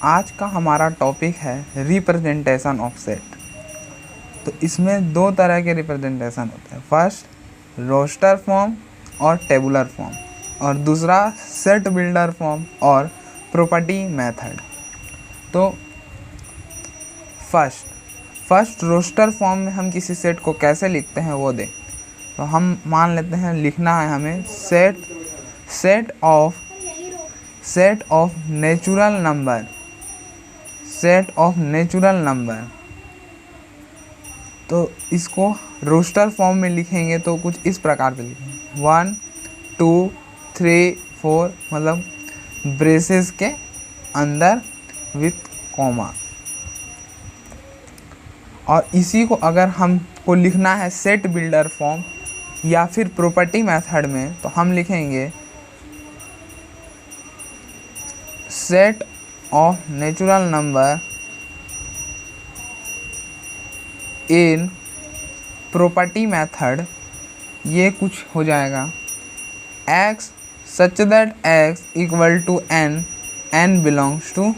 आज का हमारा टॉपिक है रिप्रेजेंटेशन ऑफ सेट। तो इसमें दो तरह के रिप्रेजेंटेशन होते हैं, फर्स्ट रोस्टर फॉर्म और टेबुलर फॉर्म, और दूसरा सेट बिल्डर फॉर्म और प्रॉपर्टी मेथड। तो फर्स्ट रोस्टर फॉर्म में हम किसी सेट को कैसे लिखते हैं वो देख। तो हम मान लेते हैं लिखना है हमें सेट ऑफ नेचुरल नंबर। तो इसको रोस्टर फॉर्म में लिखेंगे तो कुछ इस प्रकार से लिखेंगे 1 2 3 4, मतलब ब्रेसेस के अंदर विथ कॉमा। और इसी को अगर हमको लिखना है सेट बिल्डर फॉर्म या फिर प्रॉपर्टी मेथड में तो हम लिखेंगे set of natural number in property method. ये कुछ हो जाएगा x such that x equal to n belongs to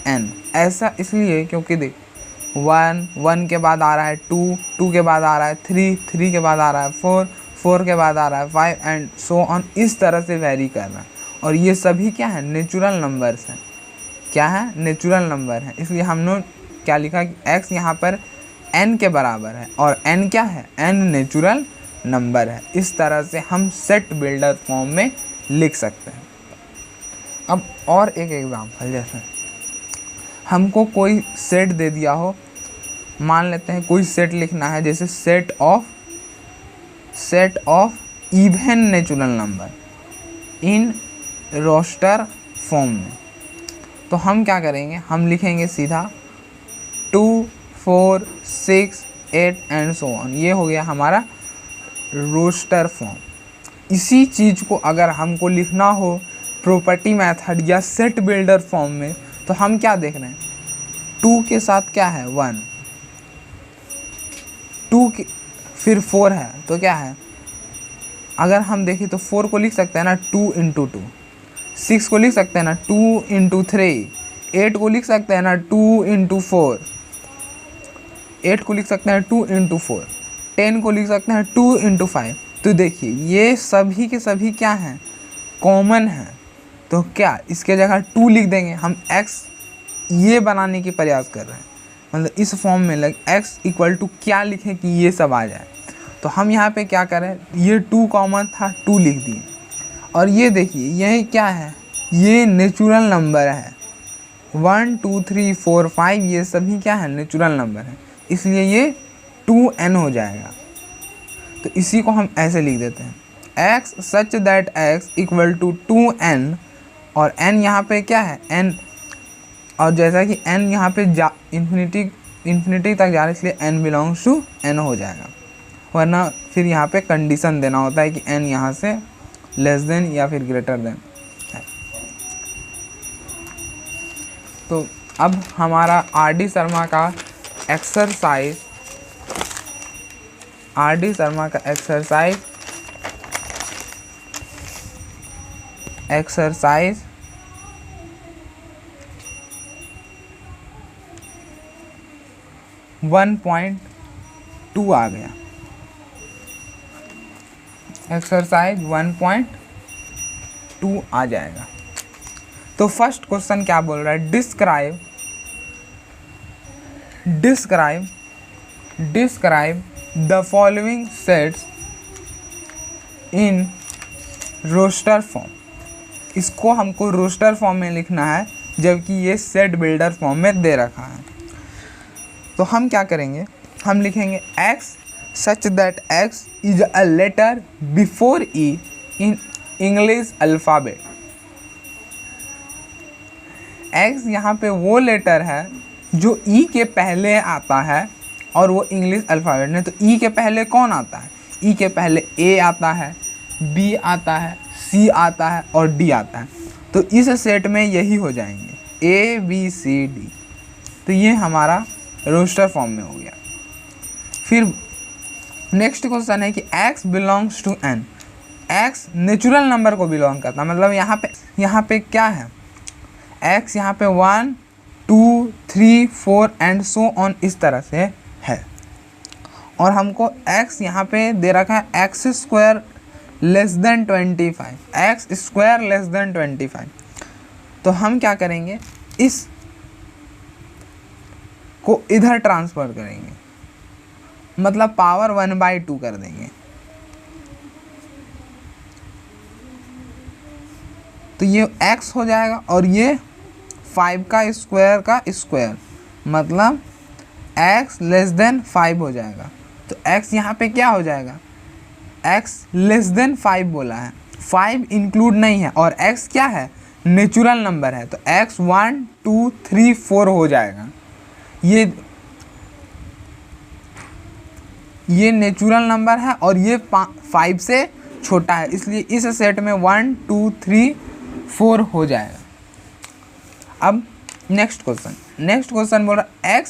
n। ऐसा इसलिए क्योंकि देख 1 के बाद आ रहा है 2 के बाद आ रहा है 3 के बाद आ रहा है 4 के बाद आ रहा है 5 एंड सो ऑन, इस तरह से वेरी कर रहा है। और ये सभी क्या है, नेचुरल नंबर्स हैं। क्या है, नेचुरल नंबर है। इसलिए हमने क्या लिखा कि x यहाँ पर n के बराबर है और n क्या है, n नेचुरल नंबर है। इस तरह से हम सेट बिल्डर फॉर्म में लिख सकते हैं। अब और एक एग्जांपल, जैसे हमको कोई सेट दे दिया हो, मान लेते हैं कोई सेट लिखना है, जैसे set of even natural number in roster form में। तो हम क्या करेंगे, हम लिखेंगे सीधा 2 4 6 8 एंड सो ऑन। ये हो गया हमारा रोस्टर फॉर्म। इसी चीज़ को अगर हमको लिखना हो प्रॉपर्टी मेथड या सेट बिल्डर फॉर्म में तो हम क्या देख रहे हैं, 2 के साथ क्या है 1, 2 के फिर 4 है तो क्या है, अगर हम देखें तो 4 को लिख सकते हैं ना 2 × 2, 6 को लिख सकते हैं ना 2 × 3, 8 को लिख सकते हैं ना 2 × 4, 8 को लिख सकते हैं 2 × 4, 10 को लिख सकते हैं 2 × 5। तो देखिए ये सभी के सभी क्या हैं, कॉमन हैं। तो क्या इसके जगह 2 लिख देंगे, हम x ये बनाने की प्रयास कर रहे हैं, मतलब इस फॉर्म में x इक्वल टू क्या लिखें कि ये सब आ जाए। तो हम यहाँ पे क्या करें, ये 2 कॉमन था 2 लिख दिए। और ये देखिए यही क्या है, ये नेचुरल नंबर है 1 2 3 4 5, ये सभी क्या है, नेचुरल नंबर है, इसलिए ये 2n हो जाएगा। तो इसी को हम ऐसे लिख देते हैं x such that x equal to 2n, और n यहाँ पे क्या है n, और जैसा कि n यहाँ पे इन्फिनिटी तक जा रहा है इसलिए n बिलोंग्स टू n हो जाएगा। वरना फिर यहाँ पे कंडीशन देना होता है कि n यहाँ से लेस देन या फिर ग्रेटर देन है। तो अब हमारा आर.डी. शर्मा का एक्सरसाइज 1.2 आ गया। एक्सरसाइज 1.2 आ जाएगा। तो फर्स्ट क्वेश्चन क्या बोल रहा है, describe the following sets in roster form. इसको हमको रोस्टर फॉर्म में लिखना है जबकि ये सेट बिल्डर फॉर्म में दे रखा है। तो हम क्या करेंगे, हम लिखेंगे x such that x is a letter before e in English alphabet. x यहाँ पे वो लेटर है जो e के पहले आता है और वो इंग्लिश अल्फ़ाबेट में। तो e के पहले कौन आता है, e के पहले a आता है, b आता है, c आता है और d आता है। तो इस सेट में यही हो जाएंगे a b c d। तो ये हमारा रोस्टर फॉर्म में हो गया। फिर नेक्स्ट क्वेश्चन है कि x belongs to n। x natural number को बिलोंग करता है, मतलब यहाँ पे क्या है, x यहाँ पे 1 3 4 एंड सो ऑन इस तरह से है। और हमको x यहाँ पे दे रखा है x square less than 25, x square less than 25। तो हम क्या करेंगे, इस को इधर ट्रांसफर करेंगे, मतलब पावर 1/2 कर देंगे। तो ये x हो जाएगा और ये 5 का स्क्वायर मतलब x लेस देन 5 हो जाएगा। तो x यहाँ पे क्या हो जाएगा, x लेस देन 5 बोला है, 5 इंक्लूड नहीं है और x क्या है, नेचुरल नंबर है। तो x 1 2 3 4 हो जाएगा। ये नेचुरल नंबर है और ये 5 से छोटा है, इसलिए इस सेट में 1 2 3 4 हो जाएगा। अब नेक्स्ट क्वेश्चन बोल रहा है x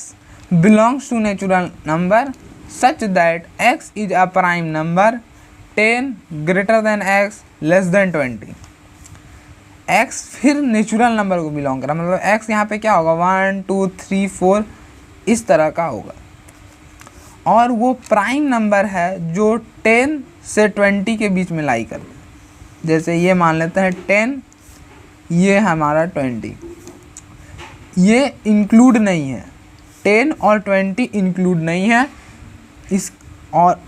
belongs to natural number such that x is a prime number 10 greater than x less than 20। x फिर नेचुरल नंबर को बिलोंग करा, मतलब x यहाँ पे क्या होगा 1 2 3 4 इस तरह का होगा। और वो प्राइम नंबर है जो 10 से 20 के बीच में लाई करता है। जैसे ये मान लेते हैं 10, ये हमारा 20, ये इंक्लूड नहीं है, 10 और 20 इंक्लूड नहीं है। और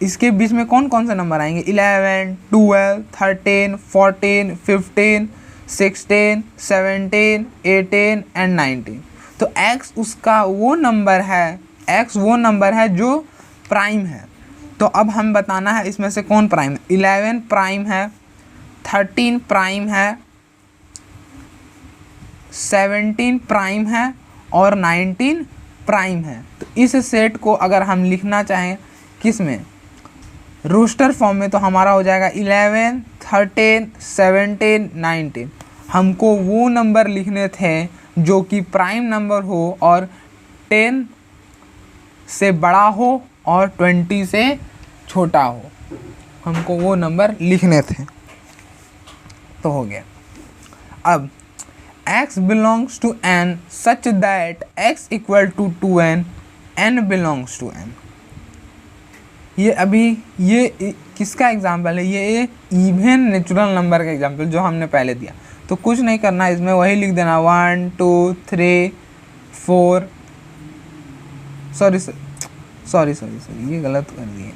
इसके बीच में कौन कौन से नंबर आएंगे, 11 12 13 14 15 16 17 18 एंड 19। तो x उसका वो नंबर है जो प्राइम है। तो अब हम बताना है इसमें से कौन प्राइम है। 11 प्राइम है, 13 प्राइम है, 17 प्राइम है और 19 प्राइम है। तो इस सेट को अगर हम लिखना चाहें किस में, रोस्टर फॉर्म में, तो हमारा हो जाएगा 11 13 17 19। हमको वो नंबर लिखने थे जो कि प्राइम नंबर हो और 10 से बड़ा हो और 20 से छोटा हो, हमको वो नंबर लिखने थे। तो हो गया। अब x belongs to n such that x equal to 2n, n belongs to n। ये किसका एग्जाम्पल है, ये इवन नेचुरल नंबर का एग्जाम्पल जो हमने पहले दिया। तो कुछ नहीं करना, इसमें वही लिख देना 1 2 3 4, सॉरी ये गलत कर दिए।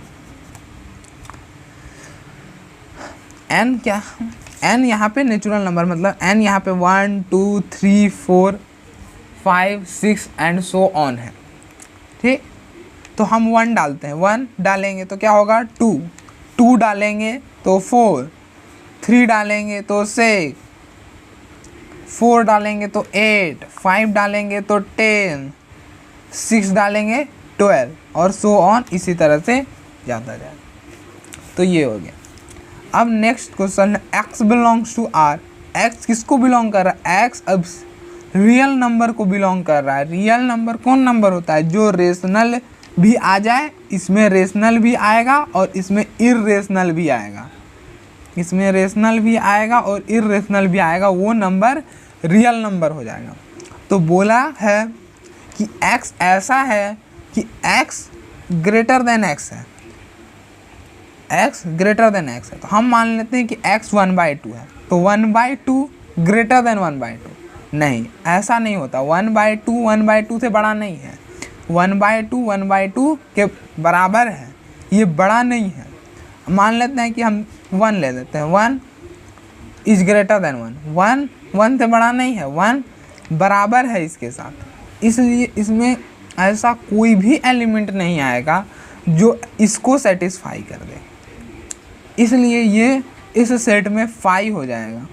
n क्या, n यहाँ पे नेचुरल नंबर, मतलब n यहाँ पे 1 2 3 4 5 6 एंड सो ऑन है। ठीक, तो हम 1 डालते हैं, 1 डालेंगे तो क्या होगा 2, 2 डालेंगे तो 4, 3 डालेंगे तो 6, 4 डालेंगे तो 8, 5 डालेंगे तो 10, 6 डालेंगे 12 और सो ऑन, इसी तरह से जाता जाए। तो ये हो गया। अब नेक्स्ट क्वेश्चन है x belongs to r। x किसको बिलोंग कर रहा है, x अब रियल नंबर को बिलोंग कर रहा है। रियल नंबर कौन नंबर होता है, जो रेशनल भी आ जाए, इसमें रेशनल भी आएगा और इसमें इर्रेशनल भी आएगा, इसमें रेशनल भी आएगा और इर्रेशनल भी आएगा, वो नंबर रियल नंबर हो जाएगा। तो बोला है कि x ऐसा है कि x ग्रेटर देन x है, x ग्रेटर देन x है। तो हम मान लेते हैं कि x 1/2 है, तो 1/2 ग्रेटर देन 1/2 नहीं, ऐसा नहीं होता। 1/2 से बड़ा नहीं है, 1/2 के बराबर है, ये बड़ा नहीं है। मान लेते हैं कि हम 1 ले लेते हैं, 1 इज ग्रेटर देन 1, 1 से बड़ा नहीं है, 1 बराबर है इसके साथ। इसलिए इसमें ऐसा कोई भी एलिमेंट नहीं आएगा जो इसको सेटिस्फाई कर दे, इसलिए ये इस सेट में 5 हो जाएगा।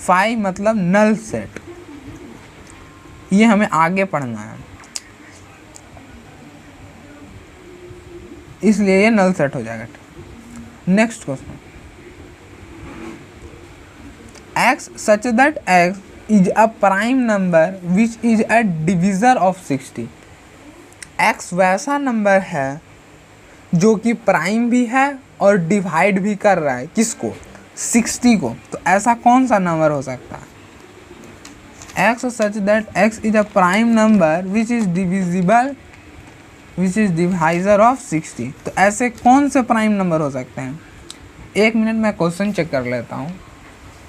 5 मतलब नल सेट, ये हमें आगे पढ़ना है, इसलिए ये नल सेट हो जाएगा। Next question, x such that x is a prime number which is a divisor of 60। x वैसा नंबर है जो कि प्राइम भी है और डिवाइड भी कर रहा है, किसको, 60 को। तो ऐसा कौन सा नंबर हो सकता है, x such that x is a prime number which is divisor of 60। तो ऐसे कौन से प्राइम नंबर हो सकते हैं? एक मिनट मैं क्वेश्चन चेक कर लेता हूँ,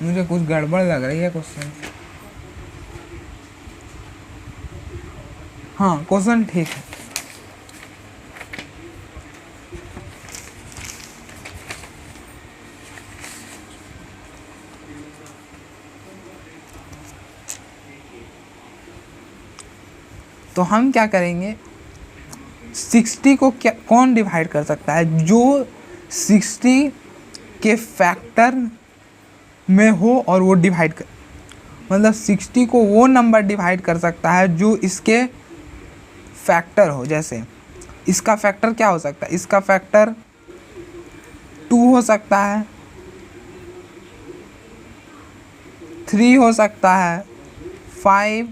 मुझे कुछ गड़बड़ लग रही है क्वेश्चन। हाँ, क्वेश्चन ठीक है। तो हम क्या करेंगे, 60 को क्या कौन डिवाइड कर सकता है? जो 60 के फैक्टर में हो और वो डिवाइड कर, मतलब 60 को वो नंबर डिवाइड कर सकता है जो इसके फैक्टर हो। जैसे इसका फैक्टर क्या हो सकता है? इसका फैक्टर 2 हो सकता है, 3 हो सकता है, 5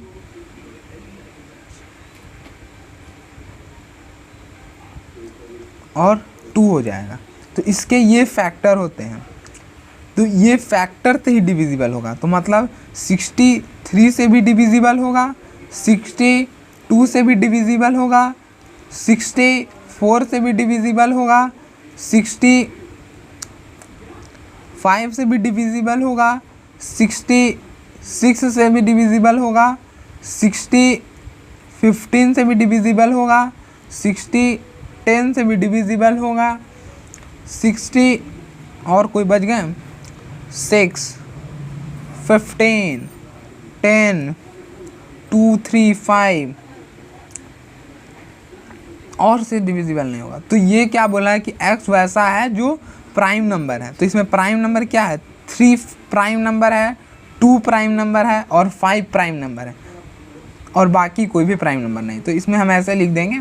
और 2 हो जाएगा। तो इसके ये फैक्टर होते हैं, तो ये फैक्टर से ही डिविजिबल होगा। तो मतलब 63 से भी डिविजिबल होगा, 62 से भी डिविजिबल होगा, 64 से भी डिविजिबल होगा, 65 से भी डिविजिबल होगा, 66 से भी डिविजिबल होगा, 15 से भी डिविजिबल होगा, 10 से भी डिविजिबल होगा, 60 और कोई बच गए, 6, 15, 10, 2, 3, 5 और से डिविजिबल नहीं होगा। तो ये क्या बोला है कि x वैसा है जो प्राइम नंबर है। तो इसमें प्राइम नंबर क्या है? 3 प्राइम नंबर है, 2 प्राइम नंबर है और 5 प्राइम नंबर है, और बाकी कोई भी प्राइम नंबर नहीं। तो इसमें हम ऐसे लिख देंगे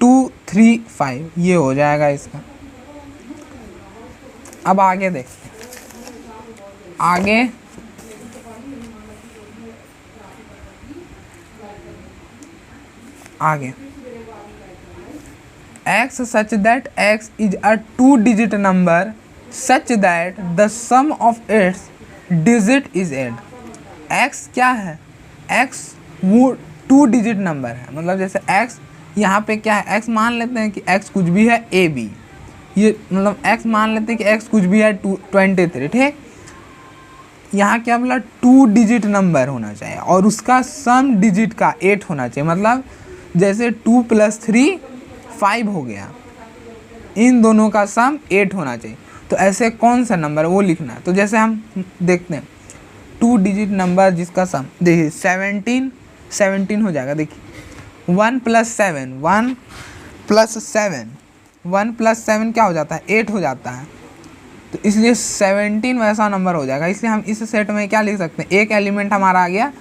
2, 3, 5, ये हो जाएगा इसका। अब आगे देखते हैं, आगे x such that x is a 2-digit number such that the sum of its digit is 8। x क्या है? x वो 2-digit नंबर है, मतलब जैसे x यहाँ पे क्या है, x मान लेते हैं कि x कुछ भी है a b, ये मतलब x मान लेते हैं कि x कुछ भी है 23, ठीक। यहाँ क्या बोला? 2-digit नंबर होना चाहिए और उसका सम डिजिट का 8 होना चाहिए। मतलब जैसे 2 + 3 5 हो गया, इन दोनों का सम 8 होना चाहिए। तो ऐसे कौन सा नंबर वो लिखना है। तो जैसे हम देखते हैं 2-digit नंबर जिसका सम, देखिए 17 हो जाएगा। देखिए 1 + 7 1 + 7 1 + 7 क्या हो जाता है? 8 हो जाता है। तो इसलिए 17 वैसा नंबर हो जाएगा। इसलिए हम इस सेट में क्या लिख सकते हैं? एक एलिमेंट हमारा आ गया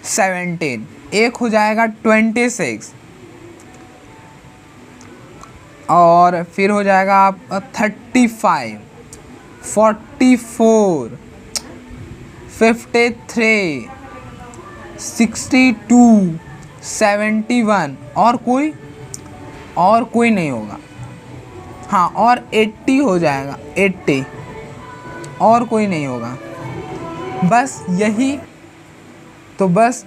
17, एक हो जाएगा 26 और फिर हो जाएगा आप 35, 44, 53, 62, 71 और कोई नहीं होगा। हाँ, और 80 हो जाएगा, 80 और कोई नहीं होगा। बस यही, तो बस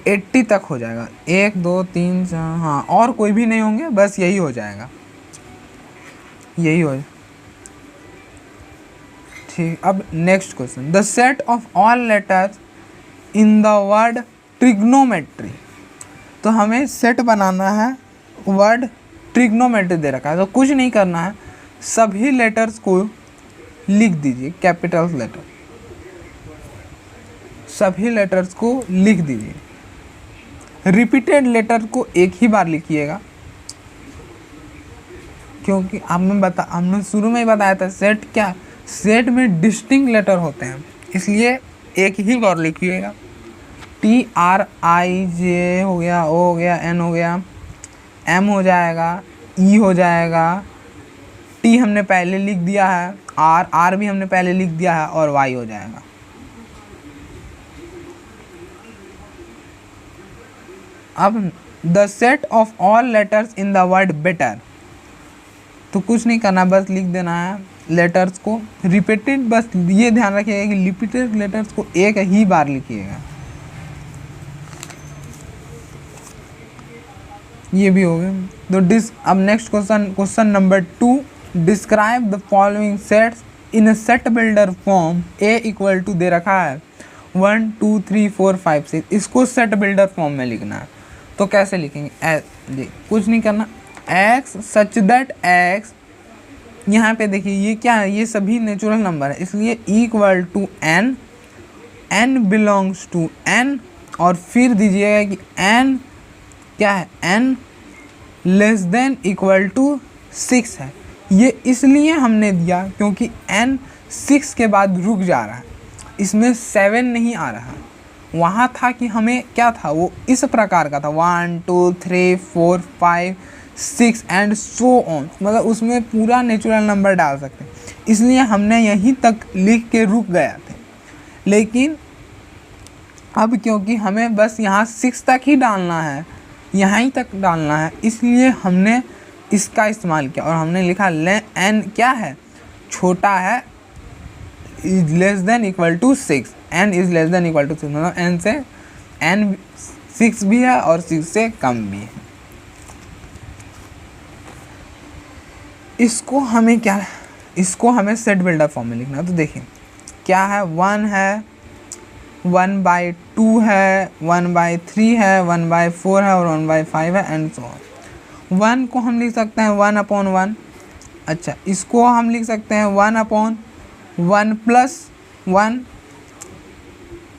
80 तक हो जाएगा। 1 2 3 4, हाँ और कोई भी नहीं होंगे, बस यही हो जाएगा, यही हो। ठीक, अब next question, the set of all letters in the word trigonometry. तो हमें सेट बनाना है, वर्ड ट्रिग्नोमेट्री दे रखा है, तो कुछ नहीं करना है, सभी लेटर्स को लिख दीजिए, कैपिटल लेटर, सभी लेटर्स को लिख दीजिए। रिपीटेड लेटर को एक ही बार लिखिएगा, क्योंकि हमने शुरू में ही बताया था सेट में डिस्टिंक्ट लेटर होते हैं, इसलिए एक ही बार लिखिएगा। TRIJ हो गया, O हो गया, N हो गया, M हो जाएगा, E हो जाएगा, T हमने पहले लिख दिया है, R भी हमने पहले लिख दिया है और Y हो जाएगा। अब the set of all letters in the word better, तो कुछ नहीं करना, बस लिख देना है लेटर्स को रिपीटेड। बस ये ध्यान रखिएगा कि रिपीटेड लेटर्स को एक ही बार लिखिएगा, ये भी हो गया। तो अब next question number 2, describe the following sets in a set builder form. A equal to दे रखा है 1 2 3 4 5 6, इसको सेट बिल्डर फॉर्म में लिखना है। तो कैसे लिखेंगे? कुछ नहीं करना, एक्स सच दैट एक्स, यहाँ पे देखिए ये क्या है, ये सभी नेचुरल नंबर है, इसलिए equal to n, n belongs to n, और फिर दीजिएगा कि एन क्या है, n less than equal to 6 है। ये इसलिए हमने दिया क्योंकि एन 6 के बाद रुक जा रहा है, इसमें 7 नहीं आ रहा। वहाँ था कि हमें क्या था, वो इस प्रकार का था 1 2 3 4 5 6 एंड सो ऑन, मतलब उसमें पूरा नेचुरल नंबर डाल सकते हैं, इसलिए हमने यहीं तक लिख के रुक गया थे। लेकिन अब क्योंकि हमें बस यहाँ 6 तक ही डालना है, यहाँ ही तक डालना है, इसलिए हमने इसका इस्तेमाल किया और हमने लिखा एन क्या है, छोटा है, is less than equal to 6, n is less than equal to 6, मतलब एन से एन 6 भी है और 6 से कम भी है। इसको हमें सेट बिल्डर फॉर्म में लिखना है। तो देखिए क्या है, 1 है, 1/2 है, 1/3 है, 1/4 है और 1/5 है एंड सो ऑन। 1 को हम लिख सकते हैं 1/1। अच्छा, इसको हम लिख सकते हैं 1/1 प्लस 1,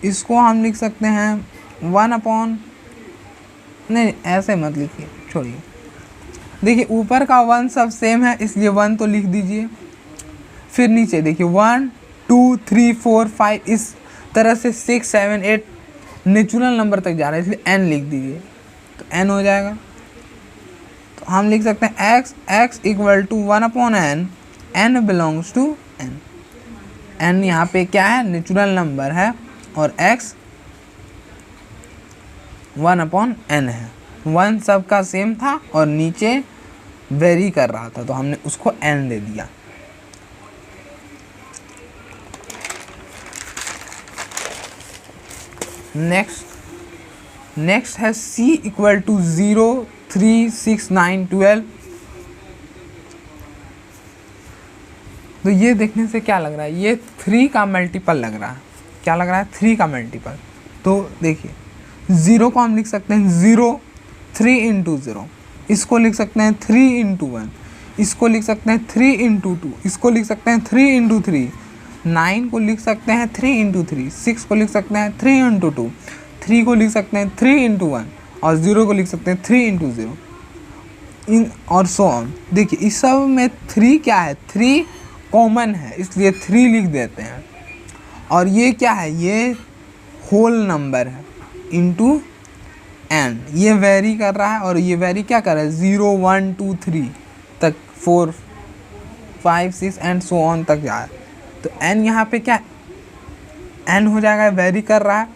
इसको हम लिख सकते हैं 1 नहीं ऐसे मत लिखिए, छोड़िए। देखिए ऊपर का 1 सब सेम है, इसलिए 1 तो लिख दीजिए। फिर नीचे देखिए 1 2 3 4 5, इस तरह से 6 7 8 नेचुरल नंबर तक जा रहा है, इसलिए n लिख दीजिए, तो n हो जाएगा। तो हम लिख सकते हैं x equal to 1/n, n belongs to n। n यहाँ पे क्या है, नेचुरल नंबर है, और x 1/n है। 1 सबका सेम था और नीचे वेरी कर रहा था, तो हमने उसको n दे दिया। नेक्स्ट है c इक्वल टू 0 3 6 9 12। तो ये देखने से क्या लग रहा है, ये 3 का मल्टीपल लग रहा है। क्या लग रहा है, 3 का मल्टीपल। तो देखिए 0 को हम लिख सकते हैं 0 3 इंटू 0, इसको लिख सकते हैं 3 इंटू 1, इसको लिख सकते हैं 3 इंटू 2, इसको लिख सकते हैं 3 इंटू 3, 9 को लिख सकते हैं 3 इंटू 3, 6 को लिख सकते हैं 3 इंटू 2, 3 को लिख सकते हैं 3 इंटू 1 और 0 को लिख सकते हैं 3 इंटू 0 इन और सो ऑन। देखिए इस सब में 3 क्या है, 3 कॉमन है, इसलिए 3 लिख देते हैं। और ये क्या है, ये होल नंबर है इंटू n, ये वेरी कर रहा है और ये वेरी क्या कर रहा है 0 1 2 3 तक 4 5 6 एंड सो ऑन तक जा रहा है। तो n यहाँ पे क्या n हो जाएगा, वेरी कर रहा है,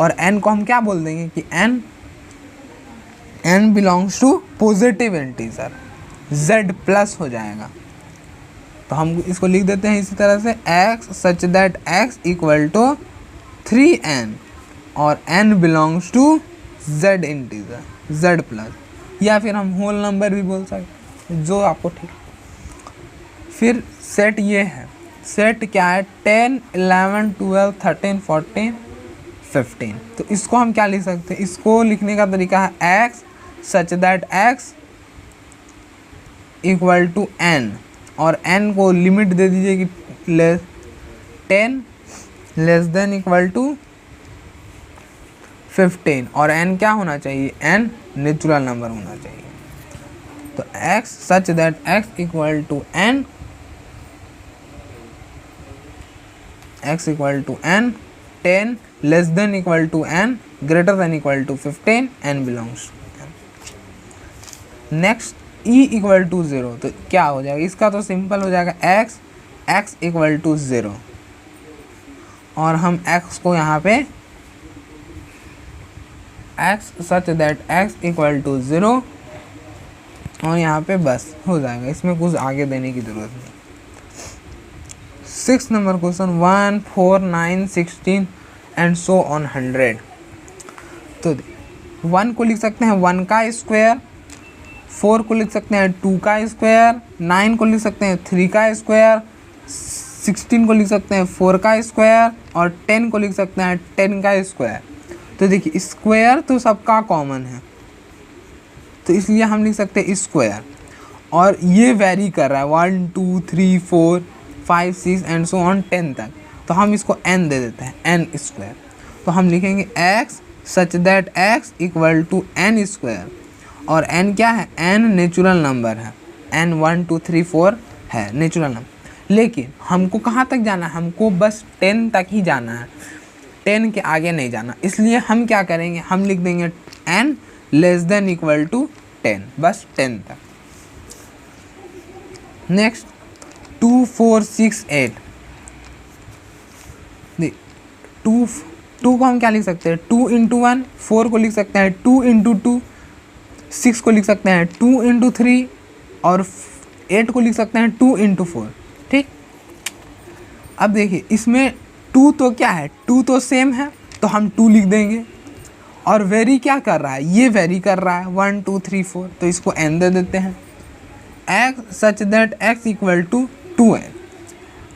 और n को हम क्या बोल देंगे कि n belongs to positive integer, z plus हो जाएगा। तो हम इसको लिख देते हैं इसी तरह से x such that x equal to 3n और n belongs to z integer, z plus, या फिर हम होल नंबर भी बोल सकते, जो आपको ठीक। फिर सेट ये है, सेट क्या है 10 11 12 13 14 15। तो इसको हम क्या लिख सकते हैं, इसको लिखने का तरीका है x such that x equal to n, और n को लिमिट दे दीजिए कि 10 लेस देन इक्वल टू 15, और n क्या होना चाहिए, n नेचुरल नंबर होना चाहिए। तो x such that x equal to n, x equal to n, 10 less than equal to n, greater than equal to 15, n belongs to n। Next e equal to 0, तो क्या हो जाएगा, इसका तो simple हो जाएगा x इक्वल टू 0, और हम x को यहाँ पे x such that x equal to 0, और यहाँ पे बस हो जाएगा, इसमें कुछ आगे देने की ज़रूरत नहीं। 6 number question 1 4 9 16 and so on 100। तो 1 को लिख सकते हैं 1 का स्क्वायर, 4 को लिख सकते हैं 2 का स्क्वायर, 9 को लिख सकते हैं 3 का स्क्वायर, 16 को लिख सकते हैं 4 का स्क्वायर और 10 को लिख सकते हैं 10 का स्क्वायर। तो देखिए स्क्वायर तो सबका कॉमन है, तो इसलिए हम लिख सकते हैं स्क्वायर। और ये वेरी कर रहा है 1 2 3 4 5 6 एंड सो ऑन 10 तक, तो हम इसको n दे देते हैं, n स्क्वायर। तो हम लिखेंगे x such that x equal to n square, और n क्या है, n नेचुरल नंबर है, n 1 2 3 4 है नेचुरल नंबर। लेकिन हमको कहाँ तक जाना है, हमको बस 10 तक ही जाना है, 10 के आगे नहीं जाना। इसलिए हम क्या करेंगे, हम लिख देंगे n less than equal to 10, बस 10 तक। नेक्स्ट 2 4 6 8, टू को हम क्या लिख सकते हैं, 2 इंटू 1, 4 को लिख सकते हैं 2 इंटू 2, 6 को लिख सकते हैं 2 इंटू 3 और 8 को लिख सकते हैं 2 इंटू 4। ठीक, अब देखिए इसमें 2 तो क्या है, 2 तो सेम है, तो हम 2 लिख देंगे। और वेरी क्या कर रहा है, ये वेरी कर रहा है 1 2 3 4, तो इसको n दे देते हैं, x such that x equal to 2n।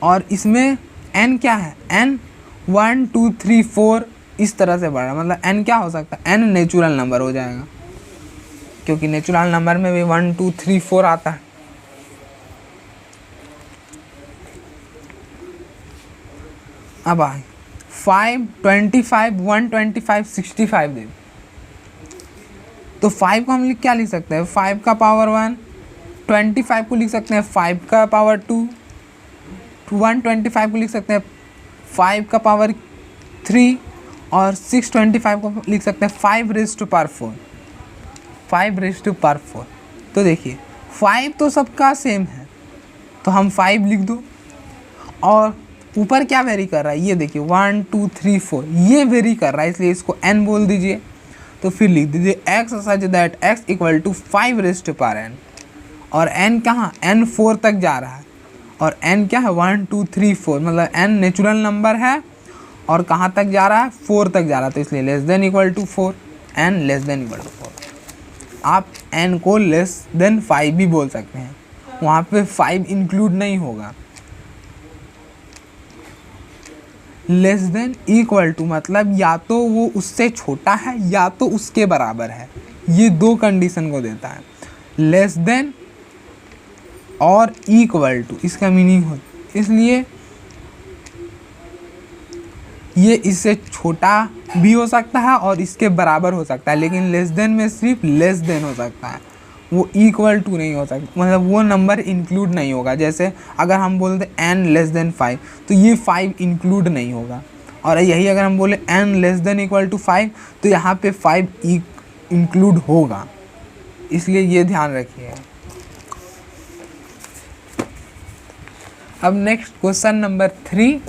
और इसमें n क्या है, n 1 2 3 4 इस तरह से बढ़ रहा है, मतलब n क्या हो सकता है, n नेचुरल नंबर हो जाएगा, क्योंकि नेचुरल नंबर में भी 1 2 3 4 आता है। अब आए 5 25 125 65 दे, तो 5 को हम क्या लिख सकते हैं, 5 का पावर 1, 25 को लिख सकते हैं 5 का पावर 2, 125 को लिख सकते हैं 5 का पावर 3 और 625 को लिख सकते हैं 5 raise to power 4, 5 raise to power 4। तो देखिए 5 तो सबका सेम है, तो हम 5 लिख दो। और ऊपर क्या वेरी कर रहा है, ये देखिए 1 2 3 4 ये वेरी कर रहा है, इसलिए इसको n बोल दीजिए। तो फिर लिख दीजिए x such that x equal to 5 raise to power n, और n कहाँ, n 4 तक जा रहा है, और n क्या है 1 2 3 4, मतलब n नेचुरल नंबर है और कहाँ तक जा रहा है, 4 तक जा रहा है, तो इसलिए less than equal to 4, n less than equal to 4। आप n को लेस देन 5 भी बोल सकते हैं, वहाँ पे 5 इंक्लूड नहीं होगा। लेस देन इक्वल टू मतलब या तो वो उससे छोटा है या तो उसके बराबर है, ये दो कंडीशन को देता है। लेस देन और इक्वल टू इसका मीनिंग हो, इसलिए ये इससे छोटा भी हो सकता है और इसके बराबर हो सकता है, लेकिन लेस देन में सिर्फ लेस देन हो सकता है, वो इक्वल टू नहीं हो सकता, मतलब वो नंबर इंक्लूड नहीं होगा। जैसे अगर हम बोलते n लेस देन 5 तो ये 5 इंक्लूड नहीं होगा, और यही अगर हम बोले n less than equal to 5 तो यहाँ पे 5 इंक्लूड होगा, इसलिए ये ध्यान रखिए। अब next question number 3,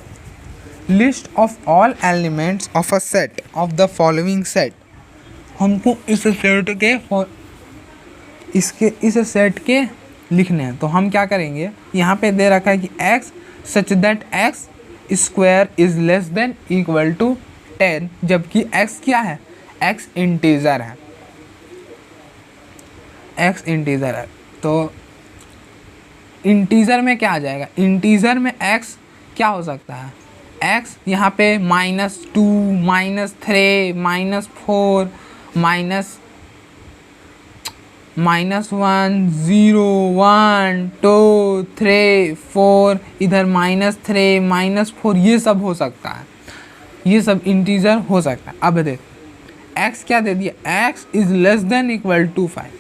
list of all elements of a set of the following set. हमको इस सेट के लिखने हैं, तो हम क्या करेंगे, यहाँ पे दे रखा है कि x such that x square is less than equal to 10, जबकि x क्या है, x इंटीजर है, x इंटीजर है। तो इंटीजर में क्या आ जाएगा, इंटीजर में x क्या हो सकता है, x यहाँ पे -2 -3 -4 -1 0 1 2 3 4, इधर -3 -4 ये सब हो सकता है, ये सब इंटीजर हो सकता है। अब देख x क्या दे दिया, x is less than equal to 5,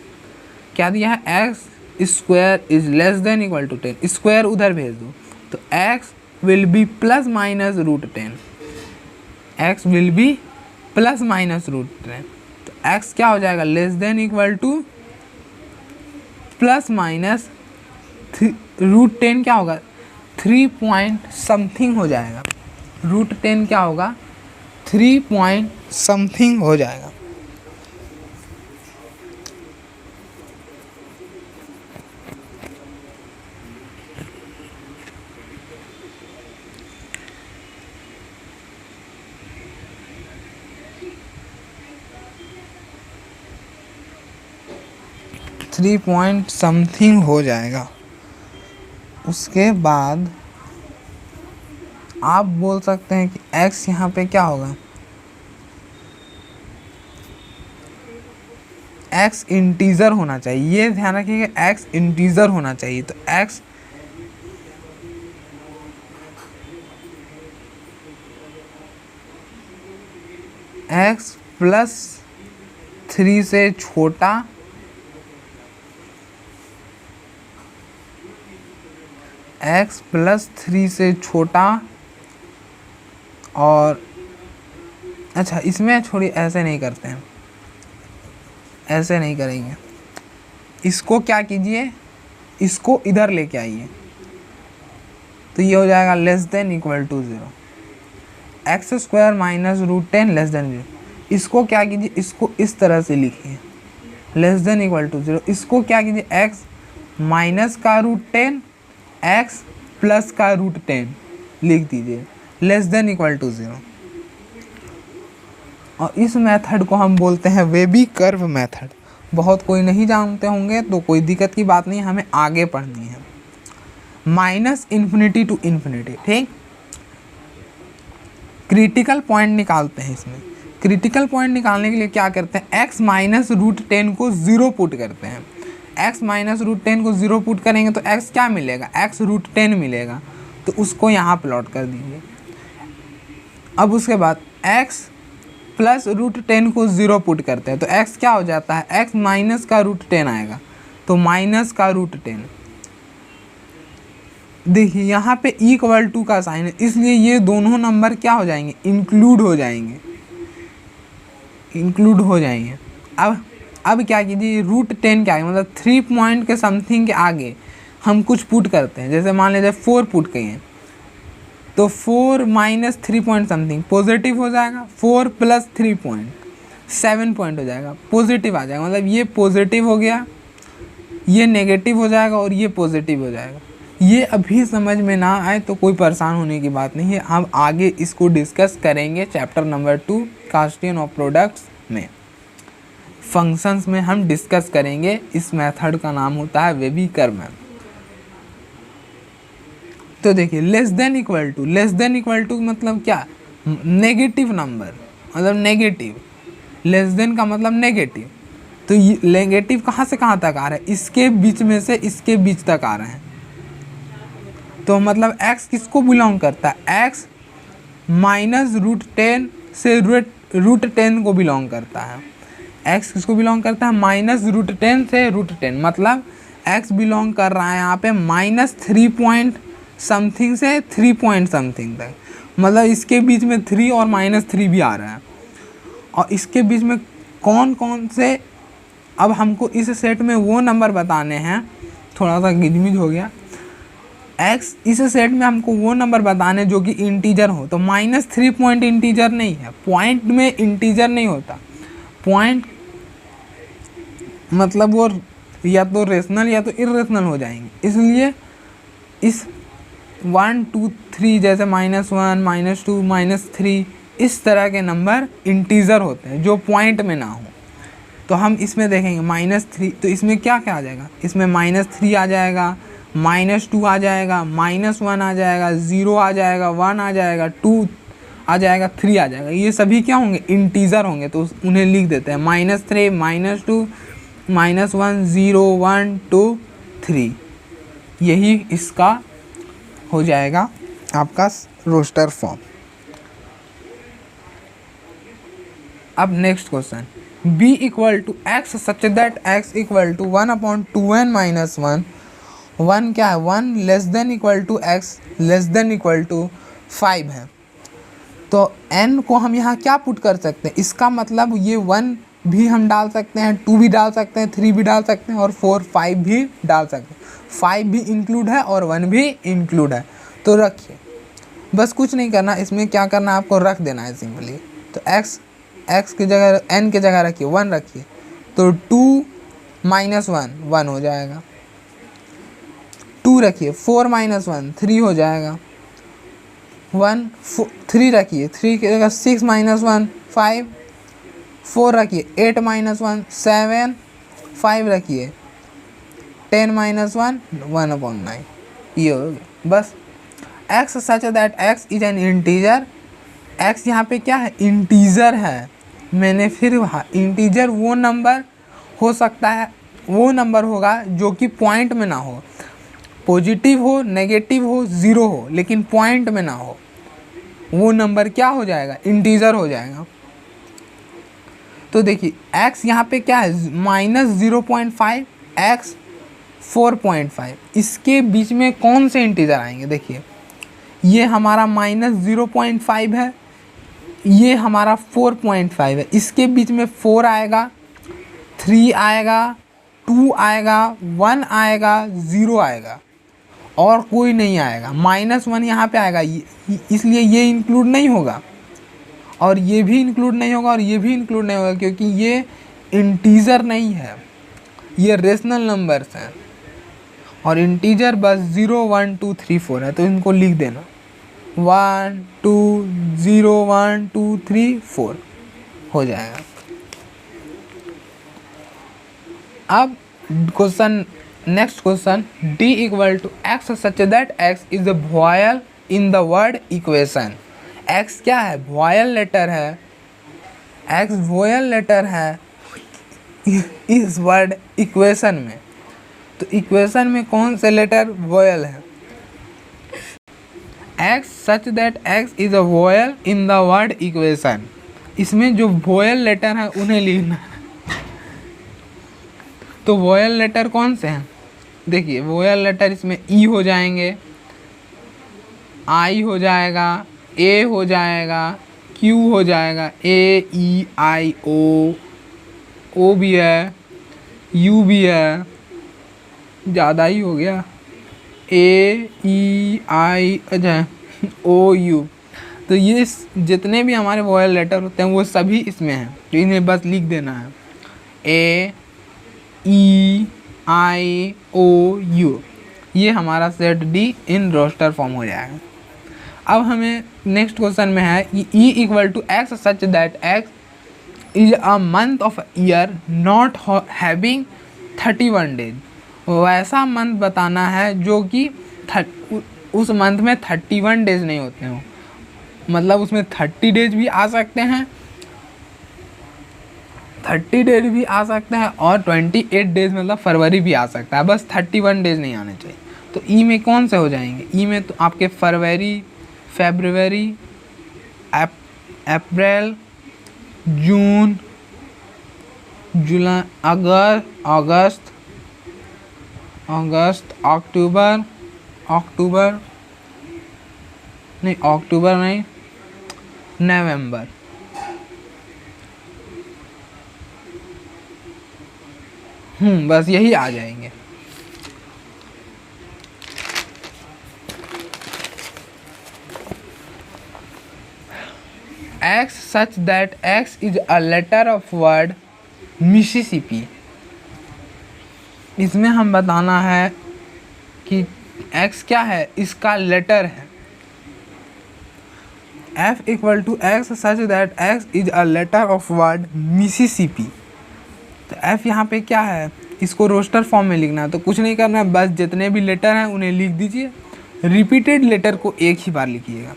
क्या दिया है, x square is less than equal to 10, square उधर भेज दो, तो x will be plus minus root 10, x will be plus minus root 10, तो x क्या हो जाएगा, less than equal to plus minus root 10 क्या होगा, 3 पॉइंट समथिंग हो जाएगा, रूट 10 क्या होगा, 3 पॉइंट समथिंग हो जाएगा। 3 पॉइंट समथिंग हो जाएगा। उसके बाद आप बोल सकते हैं कि x यहाँ पे क्या होगा, x इंटीजर होना चाहिए। ये ध्यान रखिए कि x इंटीजर होना चाहिए। तो x प्लस 3 से छोटा x प्लस 3 से छोटा, और अच्छा इसमें छोड़िए, ऐसे नहीं करते हैं, ऐसे नहीं करेंगे। इसको क्या कीजिए, इसको इधर लेके आइए, तो ये हो जाएगा less than equal to 0, x square minus root 10 less than 0। इसको क्या कीजिए, इसको इस तरह से लिखिए लेस देन इक्वल टू 0। इसको क्या कीजिए, एक्स माइनस का रूट 10 एक्स प्लस का रूट 10 लिख दीजिए लेस देन इक्वल टू 0। और इस मेथड को हम बोलते हैं वेबी कर्व मेथड। बहुत कोई नहीं जानते होंगे तो कोई दिक्कत की बात नहीं, हमें आगे पढ़नी है। माइनस इन्फिनिटी टू इन्फिनिटी, ठीक। क्रिटिकल पॉइंट निकालते हैं इसमें। क्रिटिकल पॉइंट निकालने के लिए क्या करते हैं, x माइनस रूट 10 को 0 पुट करते हैं। x माइनस रूट 10 को 0 पुट करेंगे तो x क्या मिलेगा, x रूट 10 मिलेगा, तो उसको यहाँ प्लॉट कर दीजिए। अब उसके बाद x प्लस रूट 10 को 0 पुट करते हैं तो x क्या हो जाता है, x माइनस का रूट 10 आएगा, तो माइनस का रूट 10। देखिए यहाँ पे इक्वल टू का साइन है, इसलिए ये दोनों नंबर क्या हो जाएंगे, इंक्लूड हो जाएंगे, इंक्लूड हो जाएंगे। अब क्या कीजिए, रूट 10 क्या है, मतलब 3 पॉइंट के समथिंग के आगे हम कुछ पुट करते हैं। जैसे मान लीजिए 4 पुट किए तो 4 माइनस 3 पॉइंट समथिंग पॉजिटिव हो जाएगा, 4 प्लस 3 पॉइंट 7 पॉइंट हो जाएगा, पॉजिटिव आ जाएगा। मतलब ये पॉजिटिव हो गया, ये नेगेटिव हो जाएगा और ये पॉजिटिव हो जाएगा। ये अभी समझ में ना आए तो कोई परेशान होने की बात नहीं है, हम आगे इसको डिस्कस करेंगे chapter number 2 Cartesian of products में, फंक्शंस में हम डिस्कस करेंगे। इस मेथड का नाम होता है वेबी कर्व मेथड। तो देखिए लेस देन इक्वल टू मतलब क्या, नेगेटिव नंबर, मतलब नेगेटिव। लेस देन का मतलब नेगेटिव, तो ये नेगेटिव कहाँ से कहाँ तक आ रहा है, इसके बीच में से इसके बीच तक आ रहे हैं। तो मतलब x किसको बिलोंग करता है, x माइनस रूट 10 से रूट 10 को बिलोंग करता है। x किसको बिलोंग करता है, माइनस रूट 10 से रूट 10, मतलब x बिलोंग कर रहा है यहाँ पे माइनस 3 पॉइंट समथिंग से 3 पॉइंट समथिंग तक, मतलब इसके बीच में 3 और माइनस 3 भी आ रहा है। और इसके बीच में कौन कौन से, अब हमको इस सेट में वो नंबर बताने हैं, थोड़ा सा गिजमिज हो गया। x इस सेट में हमको वो नंबर बताने जो कि इंटीजर हो, तो माइनस 3 पॉइंट इंटीजर नहीं है, पॉइंट में इंटीजर नहीं होता। पॉइंट मतलब वो या तो रेशनल या तो इरेशनल हो जाएंगे, इसलिए इस 1 2 3 जैसे -1 -2 -3 इस तरह के नंबर इंटीजर होते हैं जो पॉइंट में ना हो। तो हम इसमें देखेंगे -3, तो इसमें क्या क्या आ जाएगा, इसमें -3 आ जाएगा, -2 आ जाएगा, -1 आ जाएगा, 0 आ जाएगा, 1 आ जाएगा, 2 आ जाएगा, 3 आ जाएगा। ये सभी क्या होंगे, इंटीजर होंगे, तो उन्हें लिख देते हैं -3 -2 -1 0 1 2 3। यही इसका हो जाएगा आपका रोस्टर फॉर्म। अब next question, b equal to x such that x equal to 1/2n - 1, 1 क्या है, 1 less than equal to x less than equal to 5 है। तो n को हम यहाँ क्या पुट कर सकते हैं, इसका मतलब ये 1 भी हम डाल सकते हैं, 2 भी डाल सकते हैं, 3 भी डाल सकते हैं और 4 5 भी डाल सकते हैं। 5 भी इंक्लूड है और 1 भी इंक्लूड है। तो रखिए, बस कुछ नहीं करना, इसमें क्या करना है, आपको रख देना है सिंपली। तो x की जगह n की जगह रखिए 1 रखिए, तो 2 - 1 1 हो जाएगा। 2 रखिए, 4 - 1 3 हो जाएगा। 3 रखिए, 3 की जगह 6 - 1 5, 4 रखिए, 8 - 1 7, 5 रखिए, 10 माइनस 1 1/9, ये हो गया बस। X such that x is an integer, x यहाँ पे क्या है, इंटीजर है। मैंने फिर इंटीजर वो नंबर हो सकता है, वो नंबर होगा जो कि पॉइंट में ना हो, पॉजिटिव हो, नेगेटिव हो, ज़ीरो हो, लेकिन पॉइंट में ना हो, वो नंबर क्या हो जाएगा, इंटीजर हो जाएगा। तो देखिए x यहाँ पे क्या है, -0.5, x 4.5, इसके बीच में कौन से इंटीजर आएंगे, देखिए ये हमारा -0.5 है, ये हमारा 4.5 है, इसके बीच में 4 आएगा, 3 आएगा, 2 आएगा, 1 आएगा, 0 आएगा और कोई नहीं आएगा। -1 यहाँ पे आएगा, इसलिए ये इंक्लूड नहीं होगा और ये भी इंक्लूड नहीं होगा और ये भी इंक्लूड नहीं होगा, क्योंकि ये इंटीजर नहीं है, ये रेशनल नंबर्स हैं और इंटीजर बस 0 1 2 3 4 है। तो इनको लिख देना 1 2 0 1 2 3 4 हो जाएगा। अब question, next question, d equal to x such that x is the vowel in the word equation. X क्या है, वॉयल लेटर है, एक्स वॉयल लेटर है इस वर्ड इक्वेशन में। तो इक्वेशन में कौन से लेटर वॉयल है, x such that x is a vial in the word equation, इसमें जो वॉयल लेटर है उन्हें लिखना है। तो वॉयल लेटर कौन से हैं, देखिए वॉयल लेटर इसमें ई हो जाएंगे, आई हो जाएगा, ए हो जाएगा, क्यू हो जाएगा, ए ई आई ओ भी है, यू भी है, ज़्यादा ही हो गया, ए ई आई अच्छा ओ यू। तो ये जितने भी हमारे वॉयल लेटर होते हैं वो सभी इसमें हैं, तो इन्हें बस लिख देना है, ए ई आई ओ यू, ये हमारा set D in roster form हो जाएगा। अब हमें नेक्स्ट क्वेश्चन में है E equal to x such that x is a month of year not having 31 days, वैसा मंथ बताना है जो कि उस मंथ में 31 डेज नहीं होते हो, मतलब उसमें 30 डेज भी आ सकते हैं, 30 डेज भी आ सकते हैं और 28 डेज मतलब फरवरी भी आ सकता है, बस 31 डेज नहीं आने चाहिए। तो ई में कौन से हो जाएंगे, ई में तो आपके फरवरी, फरवरी, अप्रैल, जून, जुलाई, अगस्त, अक्टूबर नहीं, नवंबर, बस यही आ जाएंगे। X such that x is a letter of word Mississippi, इसमें हम बताना है कि एक्स क्या है, इसका लेटर है। F equal to x such that x is a letter of word Mississippi, तो एफ यहाँ पे क्या है, इसको रोस्टर फॉर्म में लिखना है। तो कुछ नहीं करना है, बस जितने भी लेटर हैं उन्हें लिख दीजिए, रिपीटेड लेटर को एक ही बार लिखिएगा।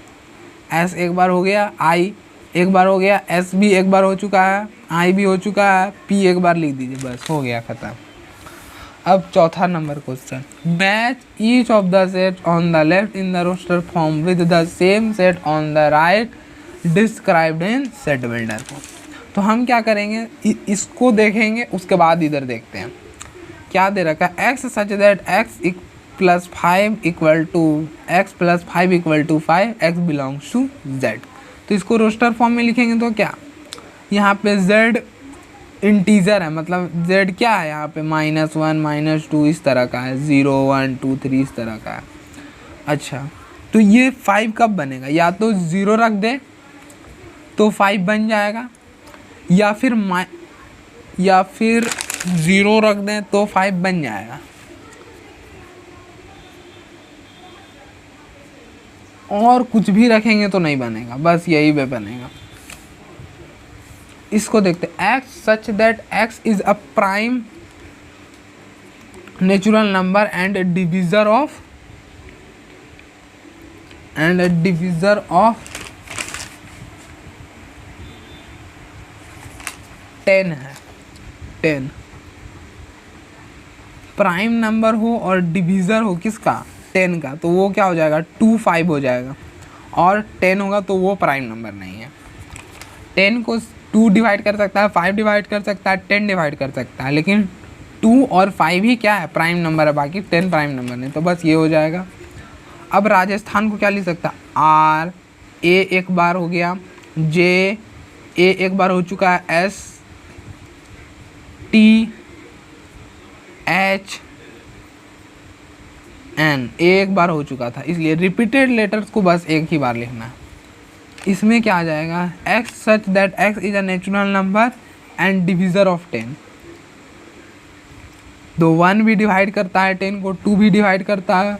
एस एक बार हो गया, आई एक बार हो गया, एस भी एक बार हो चुका है, आई भी हो चुका है, पी एक बार लिख दीजिए, बस हो गया ख़त्म। अब चौथा number question, match each of the set on the left in the roster form with the same set on the right described in set builder को। तो हम क्या करेंगे, इसको देखेंगे उसके बाद इधर देखते हैं क्या दे रखा है। X such that x plus 5 equal to x plus 5 equal to 5, x belongs to Z. तो इसको रोस्टर फॉर्म में लिखेंगे तो क्या, यहाँ पे जेड इंटीजर है, मतलब जेड क्या है यहाँ पे -1 -2 इस तरह का है, 0 1 2 3 इस तरह का है। अच्छा तो ये 5 कब बनेगा, या तो 0 रख दे तो 5 बन जाएगा, या फिर 0 रख दें तो 5 बन जाएगा, और कुछ भी रखेंगे तो नहीं बनेगा, बस यही वे बनेगा। इसको देखते, x such that x is a prime natural number and divisor of 10 है। 10 प्राइम नंबर हो और डिविज़र हो किसका, 10 का, तो वो क्या हो जाएगा 2 5 हो जाएगा, और 10 होगा तो वो प्राइम नंबर नहीं है। 10 को 2 डिवाइड कर सकता है, 5 डिवाइड कर सकता है, 10 डिवाइड कर सकता है, लेकिन 2 और 5 ही क्या है, प्राइम नंबर है, बाकी 10 प्राइम नंबर नहीं, तो बस ये हो जाएगा। अब राजस्थान को क्या लिख सकता है, आर, ए एक बार हो गया, जे, ए एक बार हो चुका है, एस, टी, एच, एन, एक बार हो चुका था, इसलिए रिपीटेड लेटर्स को बस एक ही बार लिखना है। इसमें क्या आ जाएगा, x such that x is a natural number and divisor of 10। तो 1 भी डिवाइड करता है 10 को, 2 भी डिवाइड करता है,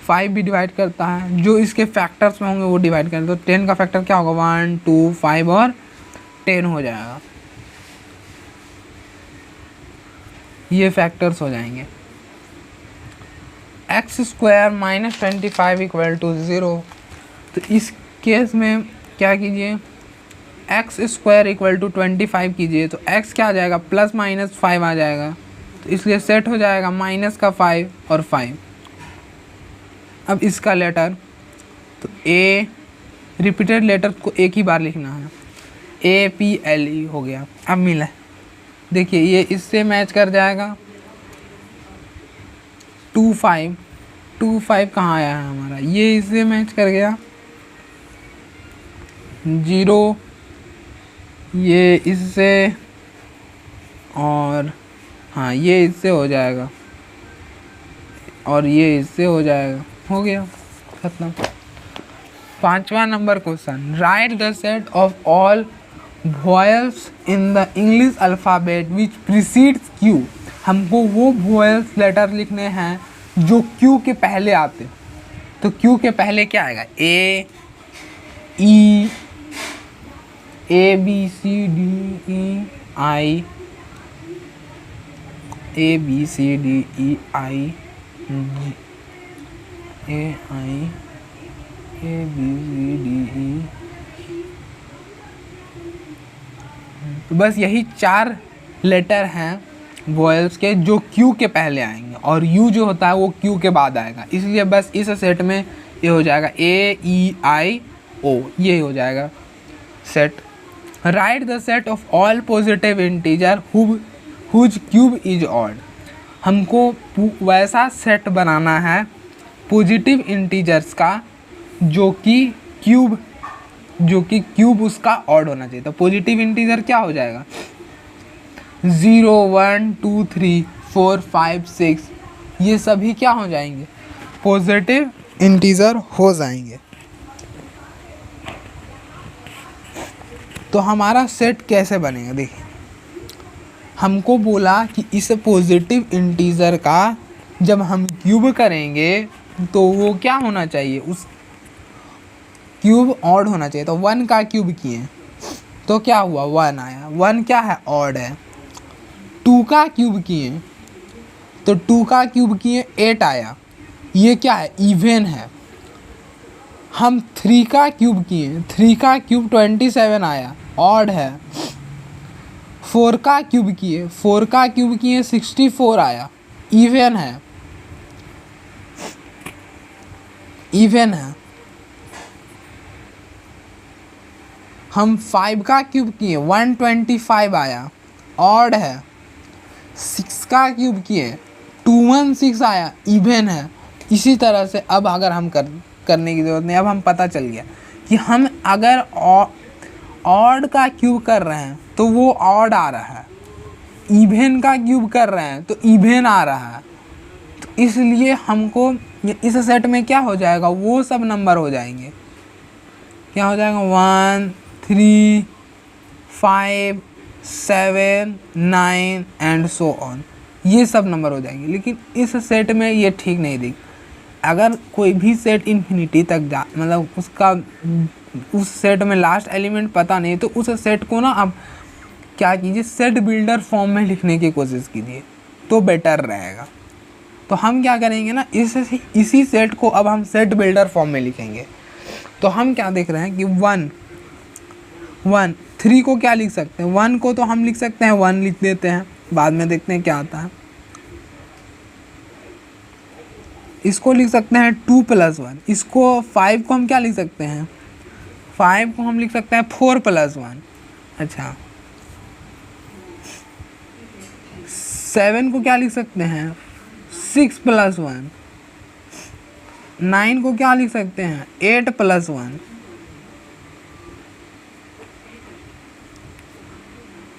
5 भी डिवाइड करता है, जो इसके फैक्टर्स में होंगे वो डिवाइड करें, तो 10 का फैक्टर क्या होगा, 1 2 5 और 10 हो जाएगा। ये फैक्टर्स हो जाएंगे। X square minus 25 equal to 0। तो इस केस में क्या कीजिए, एक्स स्क्वायर इक्वल टू 25 कीजिए, तो एक्स क्या आ जाएगा, प्लस माइनस 5 आ जाएगा, तो इसलिए सेट हो जाएगा माइनस का 5 और 5। अब इसका लेटर, तो ए, रिपीटेड लेटर को एक ही बार लिखना है, APLE हो गया। अब मिला, देखिए ये इससे मैच कर जाएगा, 2 5 कहाँ आया है हमारा, ये इससे मैच कर गया, 0 ये इससे, और हाँ ये इससे हो जाएगा, और ये इससे हो जाएगा, हो गया खत्म। 5वां number question, write the set of all vowels in the English alphabet which precedes Q. हमको वो वॉयल्स लेटर लिखने हैं जो क्यू के पहले आते, तो क्यू के पहले क्या आएगा, ए, ई, B C D E I, A B C D E I, A I, A B C D E। बस यही 4 लेटर हैं वॉयल्स के जो क्यू के पहले आएंगे, और यू जो होता है वो क्यू के बाद आएगा, इसलिए बस इस सेट में ये हो जाएगा AEIO, ये हो जाएगा set. Write the set of all positive integer whose cube is odd. हमको वैसा सेट बनाना है पॉजिटिव इंटीजर्स का जो कि क्यूब उसका ऑड होना चाहिए। तो पॉजिटिव इंटीजर क्या हो जाएगा, 0 1 2 3 4 5 6, ये सभी क्या हो जाएंगे, पॉजिटिव इंटीजर हो जाएंगे। तो हमारा सेट कैसे बनेगा, देखिए हमको बोला कि इस पॉजिटिव इंटीजर का जब हम क्यूब करेंगे तो वो क्या होना चाहिए, उस क्यूब ऑड होना चाहिए। तो 1 का क्यूब किए तो क्या हुआ, 1 आया, 1 क्या है, ऑड है। 2 का क्यूब किए तो 2 का क्यूब किए 8 आया, ये क्या है, इवन है। हम 3 का क्यूब किए, 3 का क्यूब 27 आया, ऑड है। 4 का क्यूब किए, 4 का क्यूब किए 64 आया, इवन है, इवन है। हम 5 का क्यूब किए 125 आया, ऑड है। 6 का क्यूब किए 216 आया, इवन है। इसी तरह से अब अगर हम करने की ज़रूरत नहीं, अब हम पता चल गया कि हम अगर ऑड का क्यूब कर रहे हैं तो वो ऑड आ रहा है, इवन का क्यूब कर रहे हैं तो इवन आ रहा है। तो इसलिए हमको इस सेट में क्या हो जाएगा, वो सब नंबर हो जाएंगे, क्या हो जाएगा, 1 3 5 7 9 एंड सो ऑन, ये सब नंबर हो जाएंगे। लेकिन इस सेट में ये ठीक नहीं दिख, अगर कोई भी सेट इन्फिनिटी तक जा, मतलब उसका उस सेट में लास्ट एलिमेंट पता नहीं, तो उस सेट को ना आप क्या कीजिए, सेट बिल्डर फॉर्म में लिखने की कोशिश कीजिए तो बेटर रहेगा। तो हम क्या करेंगे ना, इसी सेट को अब हम सेट बिल्डर फॉर्म में लिखेंगे। तो हम क्या देख रहे हैं कि 1 3 को क्या लिख सकते हैं, 1 को तो हम लिख सकते हैं 1 लिख देते हैं, बाद में देखते हैं क्या आता है। इसको लिख सकते हैं 2 + 1, इसको 5 को हम क्या लिख सकते हैं, 5 को हम लिख सकते हैं 4 + 1। अच्छा 7 को क्या लिख सकते हैं 6 + 1। 9 को क्या लिख सकते हैं 8 + 1।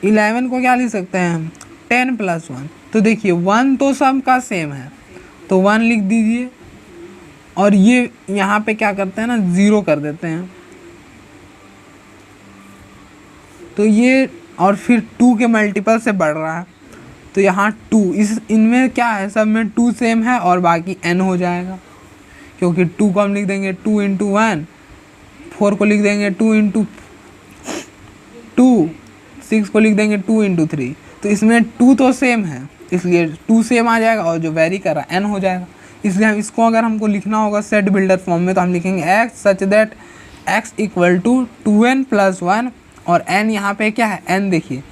11 को क्या लिख सकते हैं 10 + 1। तो देखिए 1 तो सबका सेम है, तो 1 लिख दीजिए, और ये यहाँ पे क्या करते हैं ना 0 कर देते हैं। तो ये और फिर 2 के मल्टीपल से बढ़ रहा है, तो यहाँ 2, इनमें क्या है, सब में 2 सेम है और बाकी n हो जाएगा, क्योंकि 2 को हम लिख देंगे 2 × 1, 4 को लिख देंगे 2 × 2, 6 को लिख देंगे 2 × 3। तो इसमें 2 तो सेम है, इसलिए 2 सेम आ जाएगा, और जो वेरी कर रहा है n हो जाएगा। इसलिए हम इसको अगर हमको लिखना होगा सेट बिल्डर फॉर्म में, तो हम लिखेंगे x such that x = 2n + 1, और n यहाँ पे क्या है, n देखिए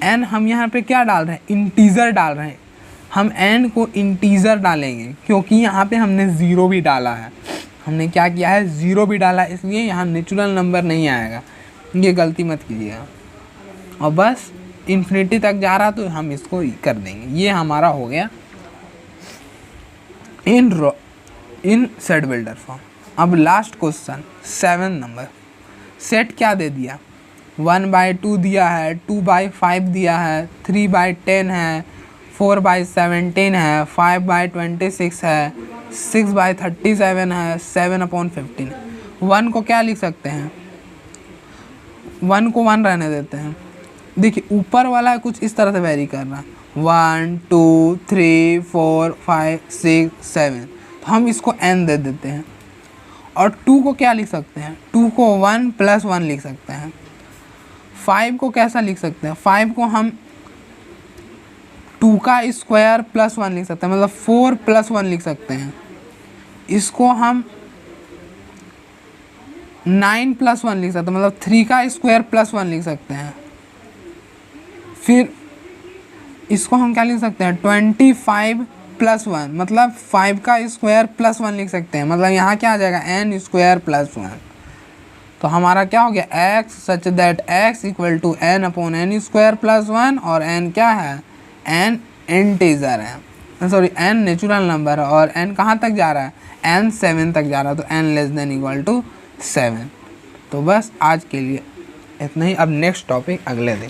n हम यहाँ पे क्या डाल रहे हैं, इंटीजर डाल रहे हैं। हम n को इंटीजर डालेंगे क्योंकि यहाँ पे हमने 0 भी डाला है, हमने क्या किया है 0 भी डाला है, इसलिए यहाँ नेचुरल नंबर नहीं आएगा, ये गलती मत कीजिएगा। और बस इन्फिनिटी तक जा रहा तो हम इसको कर देंगे। ये हमारा हो गया इन सेट बिल्डर फॉर्म। अब लास्ट क्वेश्चन 7 नंबर, सेट क्या दे दिया, 1/2 दिया है, 2/5 दिया है, 3/10 है, 4/17 है, 5/26 है, 6/37 है, 7/15। 1 को क्या लिख सकते हैं, 1 को 1 रहने देते हैं। देखिए ऊपर वाला कुछ इस तरह से वेरी कर रहा है, 1 2 3 4 5 6 7, तो हम इसको n दे देते हैं। और 2 को क्या लिख सकते हैं, 2 को 1 + 1 लिख सकते हैं। 5 को कैसा लिख सकते हैं, 5 को हम 2 का स्क्वायर + 1 लिख सकते हैं, मतलब 4 + 1 लिख सकते हैं। इसको हम 9 + 1 लिख सकते हैं, मतलब 3 का स्क्वायर + 1 लिख सकते हैं। फिर इसको हम क्या लिख सकते हैं 25 + 1, मतलब 5 का स्क्वायर + 1 लिख सकते हैं, मतलब यहाँ क्या आ जाएगा n² + 1। तो हमारा क्या हो गया x such that x = n/n² + 1, और n क्या है, n इंटीजर है, सॉरी n नेचुरल नंबर है, और n कहाँ तक जा रहा है, n 7 तक जा रहा है, तो n <= 7। तो बस आज के लिए इतना ही। अब नेक्स्ट टॉपिक अगले दिन।